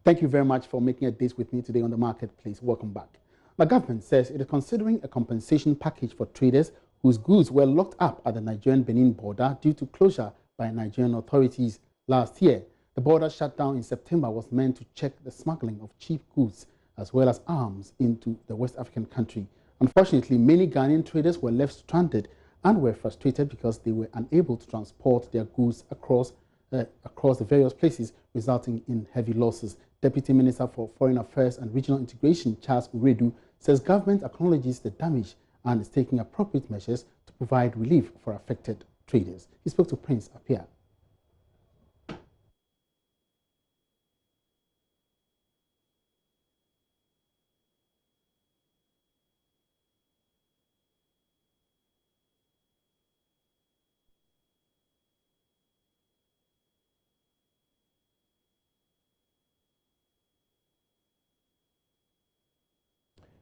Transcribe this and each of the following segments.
Thank you very much for making a date with me today on the marketplace. Welcome back. The government says it is considering a compensation package for traders whose goods were locked up at the Nigerian-Benin border due to closure by Nigerian authorities last year. The border shutdown in September was meant to check the smuggling of cheap goods as well as arms into the West African country. Unfortunately, many Ghanaian traders were left stranded and were frustrated because they were unable to transport their goods across the various places, resulting in heavy losses. Deputy Minister for Foreign Affairs and Regional Integration, Charles Uredu, says government acknowledges the damage and is taking appropriate measures to provide relief for affected traders. He spoke to Prince Appiah.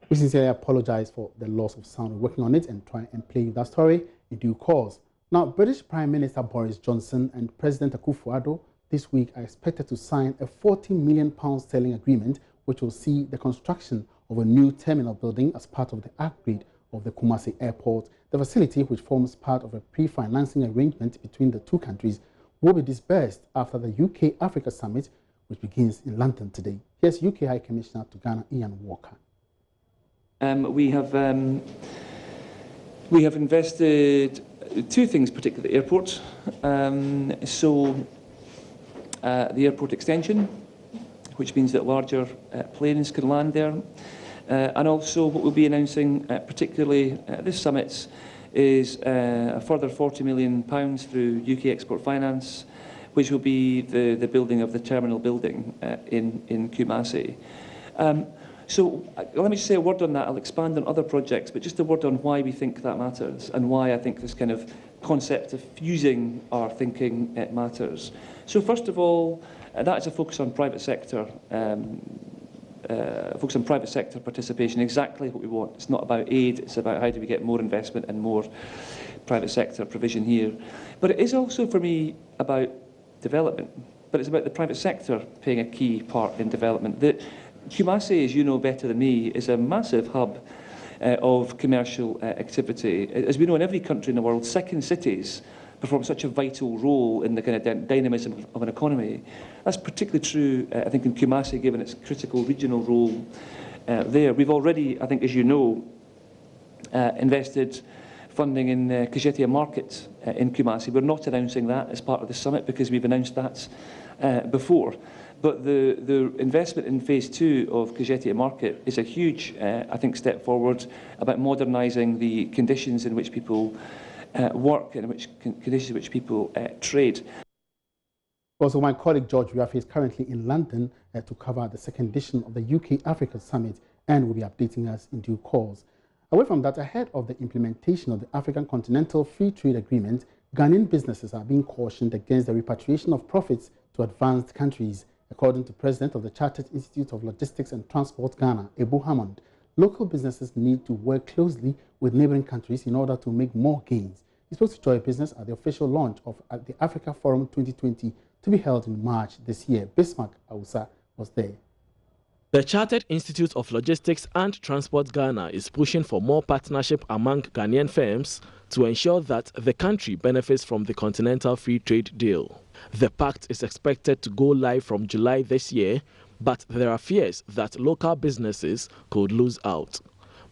We sincerely apologize for the loss of sound. We're working on it and trying and play that story in due course. Now, British Prime Minister Boris Johnson and President Akufo-Addo this week are expected to sign a £40 million sterling agreement, which will see the construction of a new terminal building as part of the upgrade of the Kumasi airport. The facility, which forms part of a pre-financing arrangement between the two countries, will be disbursed after the UK-Africa Summit, which begins in London today. Here's UK High Commissioner to Ghana, Ian Walker. We have invested two things, particularly the airport. The airport extension, which means that larger planes can land there, and also what we'll be announcing, particularly at this summit, is a further £40 million through UK Export Finance, which will be the building of the terminal building in Kumasi. So let me just say a word on that. I'll expand on other projects, but just a word on why we think that matters and why I think this kind of concept of fusing our thinking matters. So first of all, that is a focus on private sector, participation, exactly what we want. It's not about aid, it's about how do we get more investment and more private sector provision here. But it is also, for me, about development, but it's about the private sector playing a key part in development. Kumasi, as you know better than me, is a massive hub of commercial activity. As we know, in every country in the world, second cities perform such a vital role in the kind of dynamism of an economy. That's particularly true, I think, in Kumasi, given its critical regional role there. We've already, I think, as you know, invested funding in Kajetia Market in Kumasi. We're not announcing that as part of the summit because we've announced that before. But the investment in phase 2 of Kajetia Market is a huge, I think, step forward about modernising the conditions in which people work and conditions in which people trade. Also, my colleague George Riafi is currently in London to cover the second edition of the UK-Africa Summit and will be updating us in due course. Away from that, ahead of the implementation of the African Continental Free Trade Agreement, Ghanaian businesses are being cautioned against the repatriation of profits to advanced countries. According to President of the Chartered Institute of Logistics and Transport Ghana, Ebu Hammond, local businesses need to work closely with neighboring countries in order to make more gains. He spoke to Joy Business at the official launch of the Africa Forum 2020 to be held in March this year. Bismarck Awusa was there. The Chartered Institute of Logistics and Transport Ghana is pushing for more partnership among Ghanaian firms to ensure that the country benefits from the Continental Free Trade Deal. The pact is expected to go live from July this year, but there are fears that local businesses could lose out.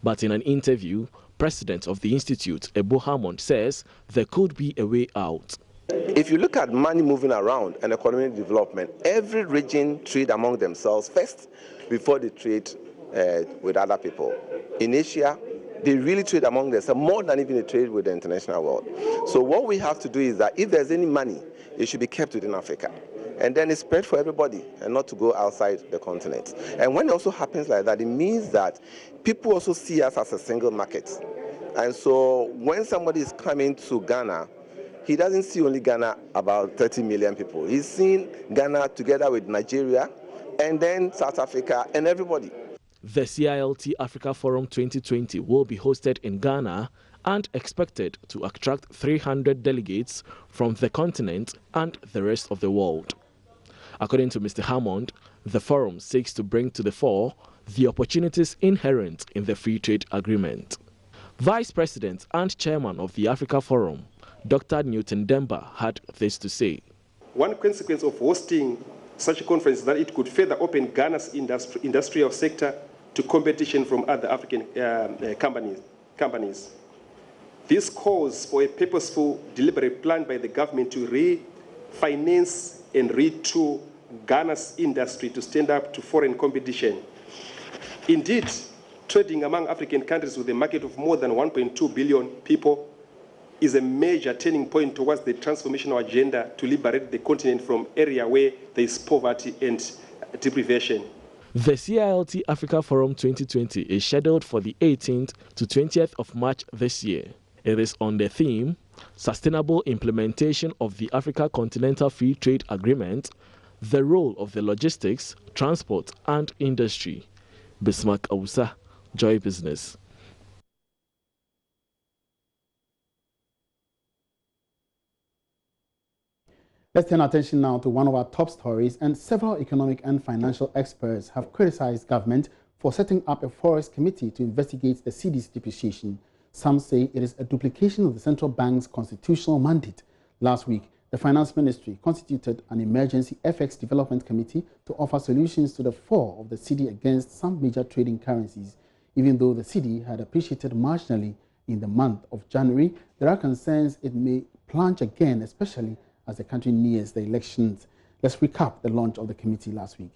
But in an interview, President of the Institute, Ebu Hammond, says there could be a way out. If you look at money moving around and economic development, every region trade among themselves first before they trade with other people. In Asia, they really trade among themselves more than even they trade with the international world. So what we have to do is that if there's any money, it should be kept within Africa. And then it's spread for everybody and not to go outside the continent. And when it also happens like that, it means that people also see us as a single market. And so when somebody is coming to Ghana, he doesn't see only Ghana, about 30 million people. He's seeing Ghana together with Nigeria and then South Africa and everybody. The CILT Africa Forum 2020 will be hosted in Ghana and expected to attract 300 delegates from the continent and the rest of the world. According to Mr. Hammond, the forum seeks to bring to the fore the opportunities inherent in the free trade agreement. Vice President and Chairman of the Africa Forum, Dr. Newton Demba, had this to say. One consequence of hosting such a conference is that it could further open Ghana's industrial sector to competition from other African companies. This calls for a purposeful, deliberate plan by the government to refinance and retool Ghana's industry to stand up to foreign competition. Indeed, trading among African countries with a market of more than 1.2 billion people is a major turning point towards the transformational agenda to liberate the continent from area where there is poverty and deprivation. The CILT Africa Forum 2020 is scheduled for the 18th to 20th of March this year. It is on the theme, Sustainable Implementation of the Africa Continental Free Trade Agreement, the role of the logistics, transport and industry. Bismarck Awusa, Joy Business. Let's turn our attention now to one of our top stories, and several economic and financial experts have criticized government for setting up a forest committee to investigate the cedi's depreciation. Some say it is a duplication of the central bank's constitutional mandate. Last week, the Finance Ministry constituted an emergency FX development committee to offer solutions to the fall of the cedi against some major trading currencies. Even though the cedi had appreciated marginally in the month of January, there are concerns it may plunge again, especially as the country nears the elections. Let's recap the launch of the committee last week.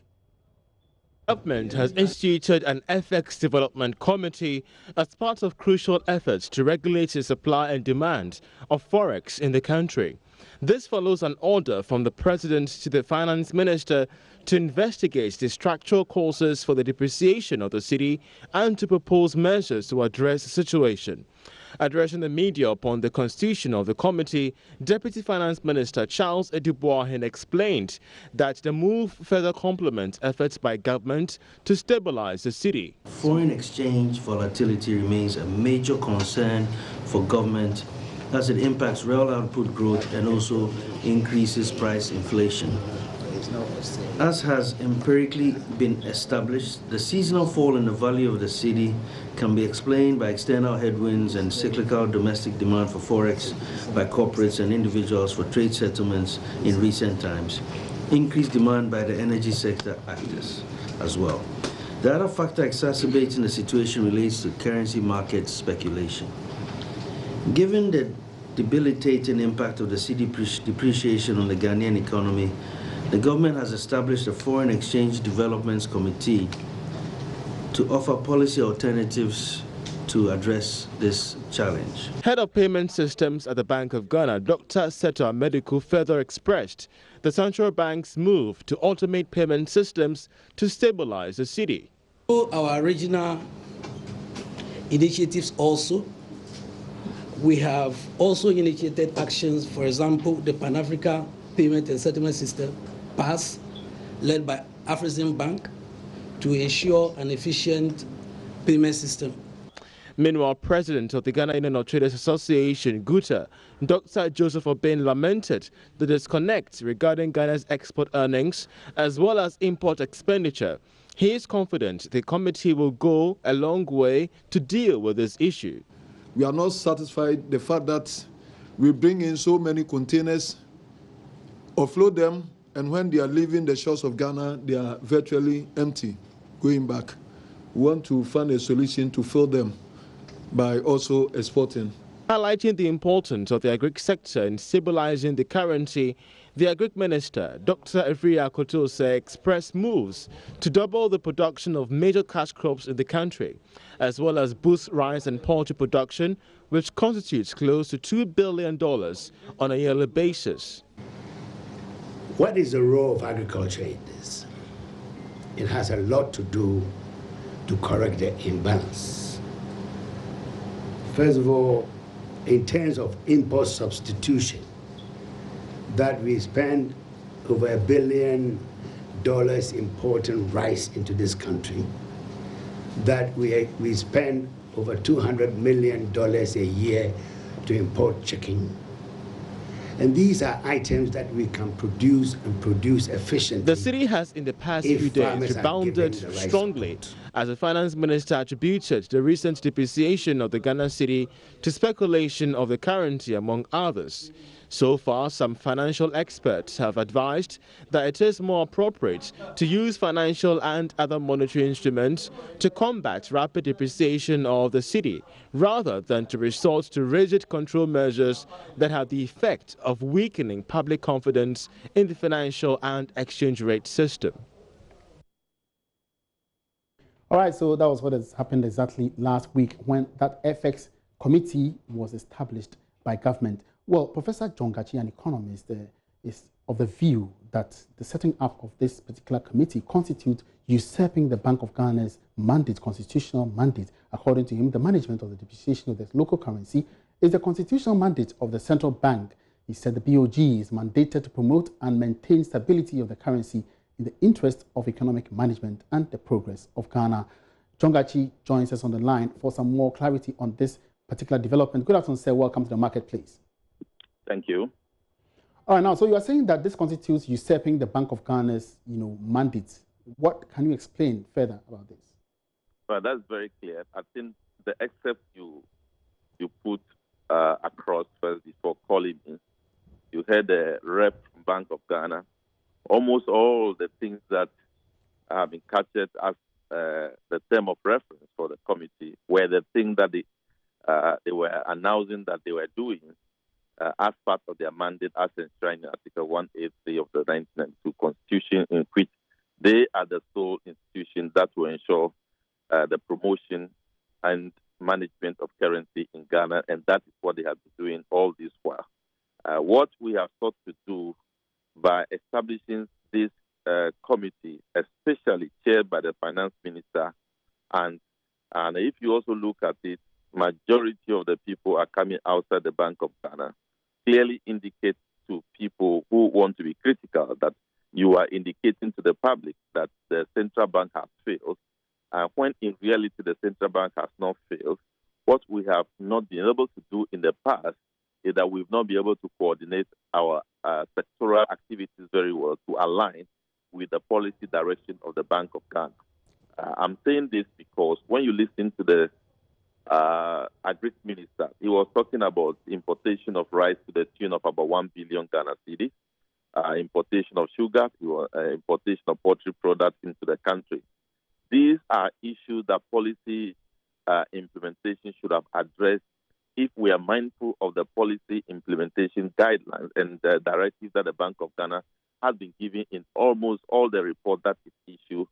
Government has instituted an FX development committee as part of crucial efforts to regulate the supply and demand of forex in the country. This follows an order from the President to the Finance Minister to investigate the structural causes for the depreciation of the cedi and to propose measures to address the situation. Addressing the media upon the constitution of the committee, Deputy Finance Minister Charles Eduboahen explained that the move further complements efforts by government to stabilize the cedi. Foreign exchange volatility remains a major concern for government as it impacts real output growth and also increases price inflation. As has empirically been established, the seasonal fall in the value of the cedi can be explained by external headwinds and cyclical domestic demand for forex by corporates and individuals for trade settlements in recent times, increased demand by the energy sector actors as well. The other factor exacerbating the situation relates to currency market speculation. Given the debilitating impact of the cedi depreciation on the Ghanaian economy, the government has established a Foreign Exchange Developments Committee to offer policy alternatives to address this challenge. Head of Payment Systems at the Bank of Ghana, Dr. Seto Mediku, further expressed the central bank's move to automate payment systems to stabilize the cedi. Our regional initiatives also, we have also initiated actions, for example, the Pan-Africa Payment and Settlement System, PASS, led by Afrexim Bank, to ensure an efficient payment system. Meanwhile, President of the Ghana Union of Traders Association, GUTA, Dr. Joseph Obeng, lamented the disconnect regarding Ghana's export earnings as well as import expenditure. He is confident the committee will go a long way to deal with this issue. We are not satisfied the fact that we bring in so many containers, offload them, and when they are leaving the shores of Ghana, they are virtually empty, going back. We want to find a solution to fill them by also exporting. Highlighting the importance of the agric sector in stabilizing the currency, the Agric Minister, Dr. Efria Kotose, expressed moves to double the production of major cash crops in the country, as well as boost rice and poultry production, which constitutes close to $2 billion on a yearly basis. What is the role of agriculture in this? It has a lot to do to correct the imbalance. First of all, in terms of import substitution, that we spend over $1 billion importing rice into this country, that we spend over $200 million a year to import chicken, And these are items that we can produce and produce efficiently. The city has in the past few days rebounded strongly as the finance minister attributed the recent depreciation of the Ghana cedi to speculation of the currency, among others. So far, some financial experts have advised that it is more appropriate to use financial and other monetary instruments to combat rapid depreciation of the cedi, rather than to resort to rigid control measures that have the effect of weakening public confidence in the financial and exchange rate system. All right, so that was what has happened exactly last week when that FX committee was established by government. Well, Professor John Gachi, an economist, is of the view that the setting up of this particular committee constitutes usurping the Bank of Ghana's mandate, constitutional mandate. According to him, the management of the depreciation of the local currency is the constitutional mandate of the central bank. He said the BOG is mandated to promote and maintain stability of the currency in the interest of economic management and the progress of Ghana. John Gachi joins us on the line for some more clarity on this particular development. Good afternoon, sir. Welcome to the marketplace. Thank you. All right, now, so you are saying that this constitutes usurping the Bank of Ghana's, mandate. What can you explain further about this? Well, that's very clear. I think the excerpt you put across first before calling me, you heard the rep from Bank of Ghana. Almost all the things that have been captured as the term of reference for the committee were the things that they were announcing that they were doing as part of their mandate as enshrined in Article 183 of the 1992 Constitution, in which they are the sole institution that will ensure the promotion and management of currency in Ghana, and that is what they have been doing all this while. What we have sought to do by establishing this committee, especially chaired by the finance minister, and if you also look at it, majority of the people are coming outside the Bank of Ghana, clearly indicates to people who want to be critical that you are indicating to the public that the central bank has failed, when in reality the central bank has not failed. What we have not been able to do in the past is that we've not been able to coordinate our sectoral activities very well to align with the policy direction of the Bank of Ghana. I'm saying this because when you listen to the Agri Minister, he was talking about importation of rice to the tune of about 1 billion Ghana cedis, importation of sugar, importation of poultry products into the country. These are issues that policy implementation should have addressed if we are mindful of the policy implementation guidelines and the directives that the Bank of Ghana has been giving in almost all the reports that it issued,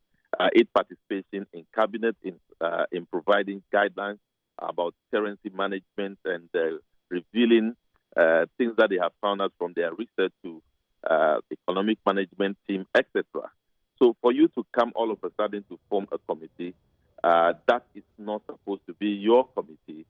its participation in cabinet in providing guidelines about currency management and revealing things that they have found out from their research to economic management team, etc. So for you to come all of a sudden to form a committee, that is not supposed to be your committee.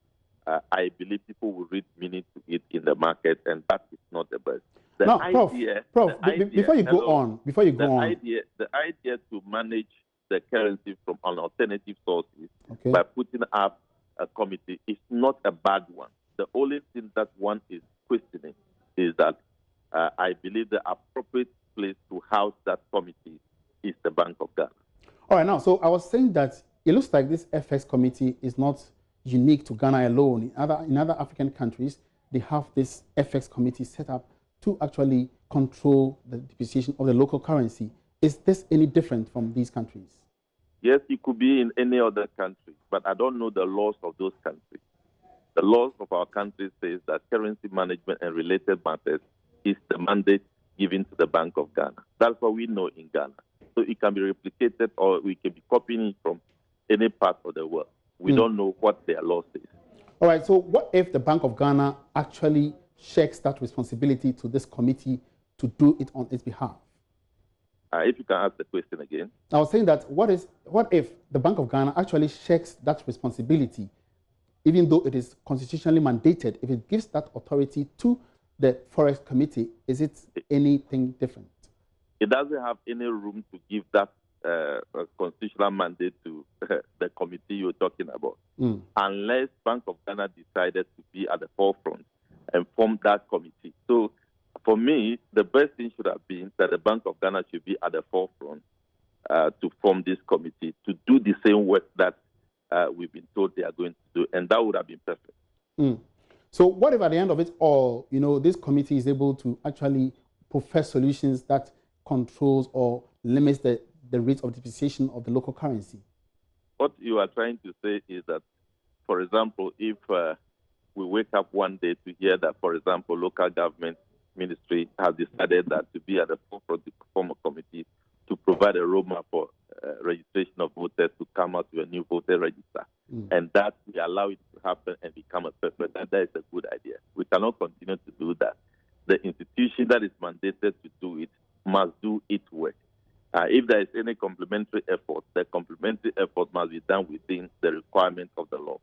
I believe people will read meaning to it in the market, and that is not the best. Before you go on, the idea to manage the currency from an alternative sources by putting up a committee is not a bad one. The only thing that one is questioning is that I believe the appropriate place to house that committee is the Bank of Ghana. All right, now, so I was saying that it looks like this FX committee is not unique to Ghana alone. In other African countries, they have this FX committee set up to actually control the depreciation of the local currency. Is this any different from these countries? Yes, it could be in any other country, but I don't know the laws of those countries. The laws of our country says that currency management and related matters is the mandate given to the Bank of Ghana. That's what we know in Ghana. So it can be replicated or we can be copying it from any part of the world. We don't know what their law says. All right, so what if the Bank of Ghana actually shirks that responsibility to this committee to do it on its behalf? If you can ask the question again. I was saying that what if the Bank of Ghana actually shirks that responsibility, even though it is constitutionally mandated, if it gives that authority to the Forex Committee, is it anything different? It doesn't have any room to give that constitutional mandate to the committee you're talking about, unless Bank of Ghana decided to be at the forefront and form that committee. So for me, the best thing should have been that the Bank of Ghana should be at the forefront to form this committee to do the same work that we've been told they are going to do, and that would have been perfect. So what if at the end of it all, this committee is able to actually profess solutions that controls or limits the rate of depreciation of the local currency? What you are trying to say is that, for example, if we wake up one day to hear that, for example, local government ministry has decided that to be at the forefront to form a committee to provide a roadmap for registration of voters to come out to a new voter register, and that we allow it to happen and become a perfect, and that is a good idea. We cannot continue to do that. The institution that is mandated to do it must do its work. If there is any complementary effort, the complementary effort must be done within the requirements of the law.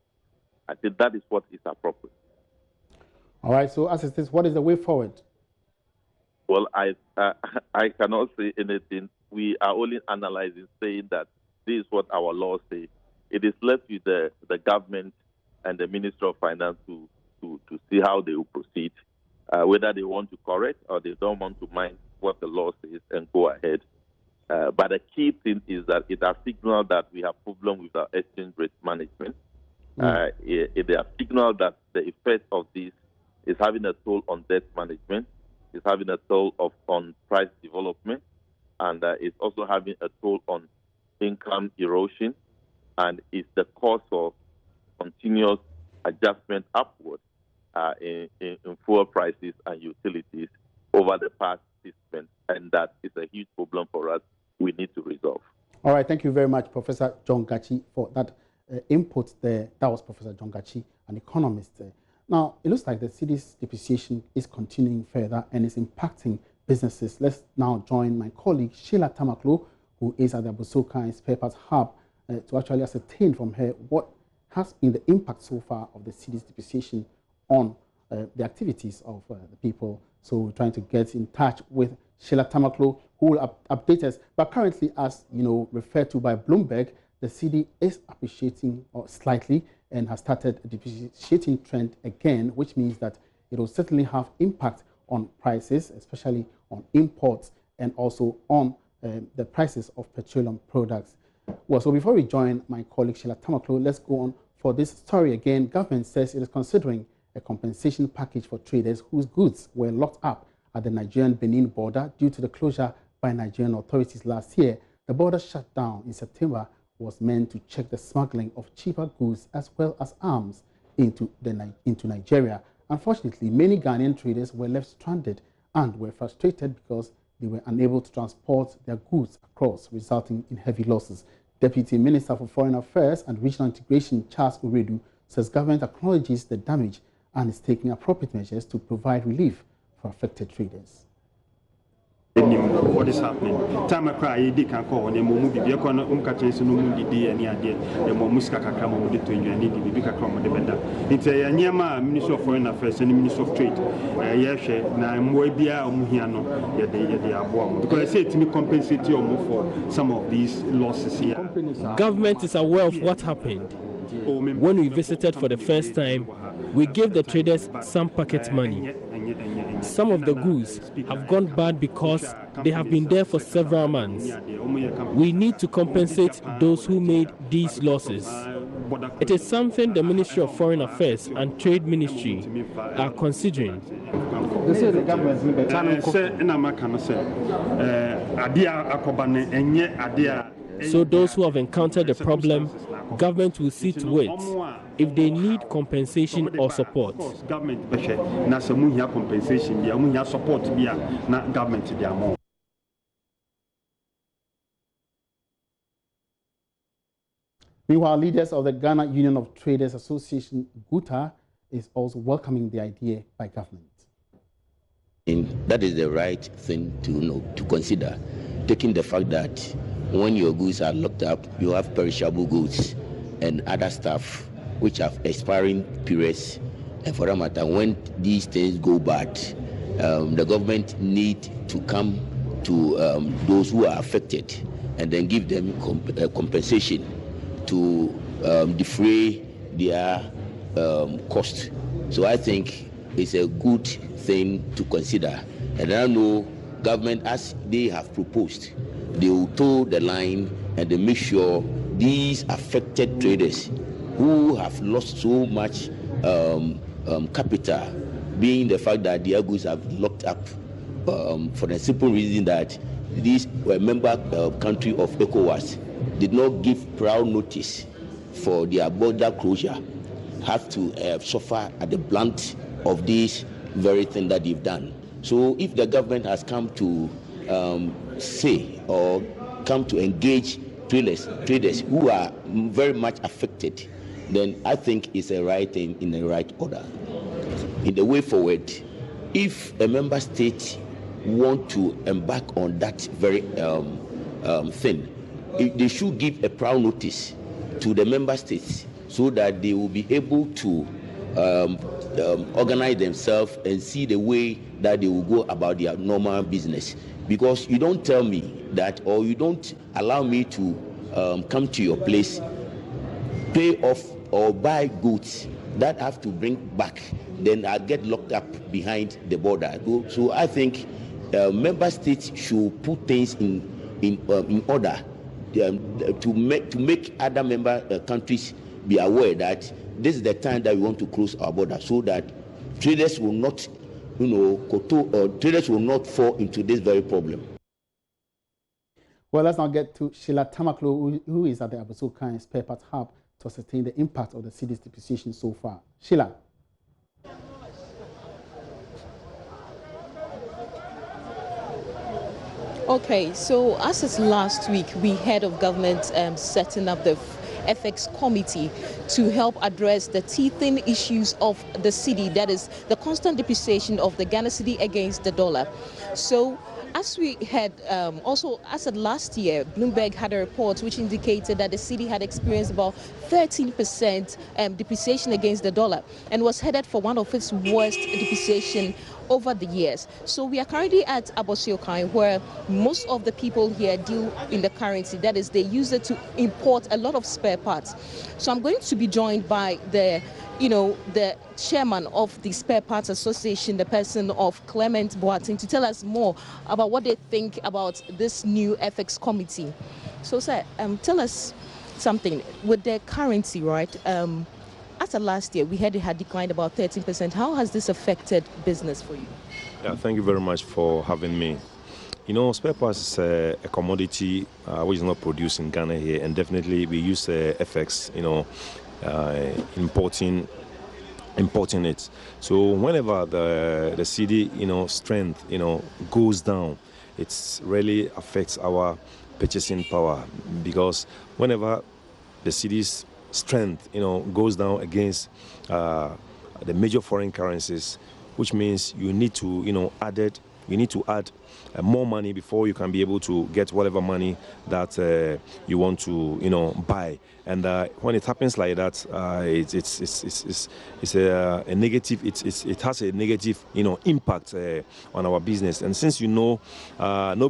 I think that is what is appropriate. All right, so as it is, what is the way forward? Well, I cannot say anything. We are only analyzing, saying that this is what our laws say. It is left with the government and the Minister of Finance to see how they will proceed, whether they want to correct or they don't want to mind what the law says and go ahead. But the key thing is that it has signaled that we have problem with our exchange rate management. It has signaled that the effect of this is having a toll on debt management, it's having a toll on price development, and it's also having a toll on income erosion, and it's the cause of continuous adjustment upward in fuel prices and utilities over the past 6 months, and that is a huge problem for us we need to resolve. All right, thank you very much, Professor John Gachi, for that input there. That was Professor John Gachi, an economist. Now, it looks like the city's depreciation is continuing further and is impacting businesses. Let's now join my colleague, Sheila Tamaklo, who is at the Busoka Spare Parts Hub, to actually ascertain from her what has been the impact so far of the city's depreciation on the activities of the people. So we're trying to get in touch with Sheila Tamaklo, who will update us. But currently, as referred to by Bloomberg, the city is appreciating slightly and has started a depreciating trend again, which means that it will certainly have impact on prices, especially on imports and also on the prices of petroleum products. Well, so before we join my colleague Sheila Tamaklo, let's go on for this story again. Government says it is considering a compensation package for traders whose goods were locked up at the Nigerian-Benin border due to the closure by Nigerian authorities last year. The border shutdown in September was meant to check the smuggling of cheaper goods as well as arms into Nigeria. Unfortunately, many Ghanaian traders were left stranded and were frustrated because they were unable to transport their goods across, resulting in heavy losses. Deputy Minister for Foreign Affairs and Regional Integration, Charles Uredu, says government acknowledges the damage and is taking appropriate measures to provide relief for affected traders. What is happening? Time I cry, you can't call on a movie. You can't catch no movie any idea. The Momuska Kakamo to you and the Bika Crom the Benda. It's a Nyama, Minister of Foreign Affairs and Minister of Trade. Yes, now Moebia or Muhiano, they are born. Because I say to me, compensate you more for some of these losses here. Government is aware of what happened. When we visited for the first time, we gave the traders some pocket money. Some of the goods have gone bad because they have been there for several months. We need to compensate those who made these losses. It is something the Ministry of Foreign Affairs and Trade Ministry are considering. So those who have encountered the problem, government will see to it if they need compensation or support. Meanwhile, leaders of the Ghana Union of Traders Association, GUTA, is also welcoming the idea by government. And that is the right thing to consider, taking the fact that when your goods are locked up, you have perishable goods and other stuff which have expiring periods. And for that matter, when these things go bad, the government need to come to those who are affected and then give them compensation to defray their cost. So I think it's a good thing to consider And I know government, as they have proposed, they will toe the line and they make sure these affected traders who have lost so much capital, being the fact that their goods have locked up for the simple reason that these were member country of ECOWAS did not give prior notice for their border closure, have to suffer at the blunt of this very thing that they've done. So if the government has come to say or come to engage traders who are very much affected, then I think it's a right thing in the right order. In the way forward, if a member state want to embark on that very thing, they should give a prior notice to the member states so that they will be able to organize themselves and see the way that they will go about their normal business. Because you don't tell me that, or you don't allow me to come to your place, pay off or buy goods that I have to bring back, then I get locked up behind the border. So I think member states should put things in order to make other member countries be aware that this is the time that we want to close our border, so that traders will not, traders will not fall into this very problem. Well, let's now get to Sheila Tamaklo, who is at the Abosokan Spare Parts Hub to ascertain the impact of the cedi's depreciation so far. Sheila. Okay, so as it's last week, we heard of government setting up the FX committee to help address the teething issues of the cedi, that is the constant depreciation of the Ghana cedi against the dollar. So as we had also, as of last year, Bloomberg had a report which indicated that the cedi had experienced about 13% depreciation against the dollar and was headed for one of its worst depreciation over the years. So we are currently at Abosokan, where most of the people here deal in the currency. That is, they use it to import a lot of spare parts. So I'm going to be joined by the chairman of the Spare Parts Association, the person of Clement Boateng, to tell us more about what they think about this new FX committee. So, sir, tell us something. With the currency, right? After last year, we had it had declined about 13%. How has this affected business for you? Yeah, thank you very much for having me. You know, spare parts is a commodity which is not produced in Ghana here, and definitely we use FX, importing it. So whenever the cedi, strength, goes down, it really affects our purchasing power, because whenever the cedi's strength, goes down against the major foreign currencies, which means you need to, add more money before you can be able to get whatever money that you want to, buy. And when it happens like that, it's a negative. It has a negative, impact on our business. And since no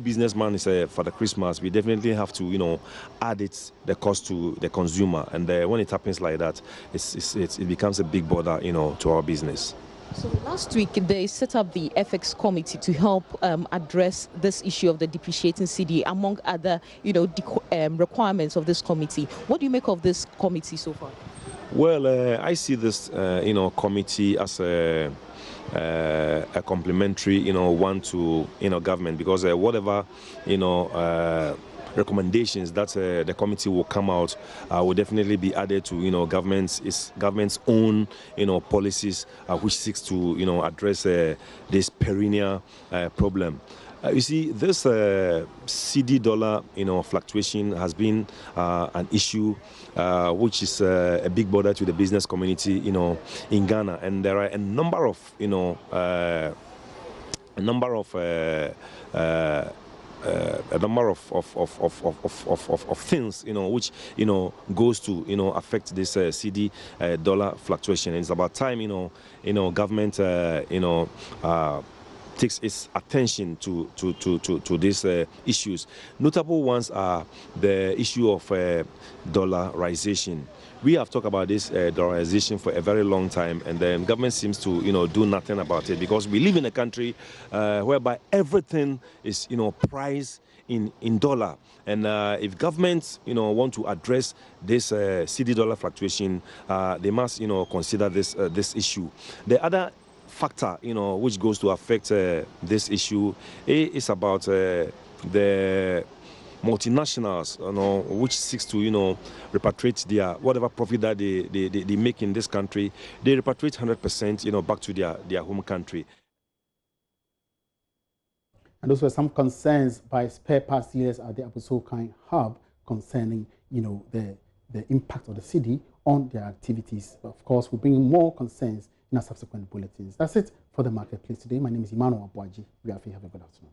businessman is for the Christmas, we definitely have to, add the cost to the consumer. And when it happens like that, it becomes a big bother, to our business. So last week they set up the FX committee to help address this issue of the depreciating cedi, among other requirements of this committee. What do you make of this committee so far? Well, I see this committee as a complementary one to government, because whatever recommendations that the committee will come out will definitely be added to government's own policies which seeks to address this perennial problem. You see, this cedi dollar fluctuation has been an issue which is a big bother to the business community in Ghana, and there are a number of things which goes to affect this cedi dollar fluctuation. It's about time government takes its attention to these issues. Notable ones are the issue of dollarization. We have talked about this dollarization for a very long time, and the government seems to, do nothing about it, because we live in a country whereby everything is, priced in dollar. And if governments, want to address this cedi dollar fluctuation, they must, consider this issue. The other factor, which goes to affect this issue is about the multinationals, which seeks to, repatriate their whatever profit that they make in this country. They repatriate 100%, back to their home country. And those were some concerns by spare parts dealers at the Abusokan hub concerning, the impact of the city on their activities. But of course, we'll bring more concerns in our subsequent bulletins. That's it for the marketplace today. My name is Emmanuel Abwaji. We have a good afternoon.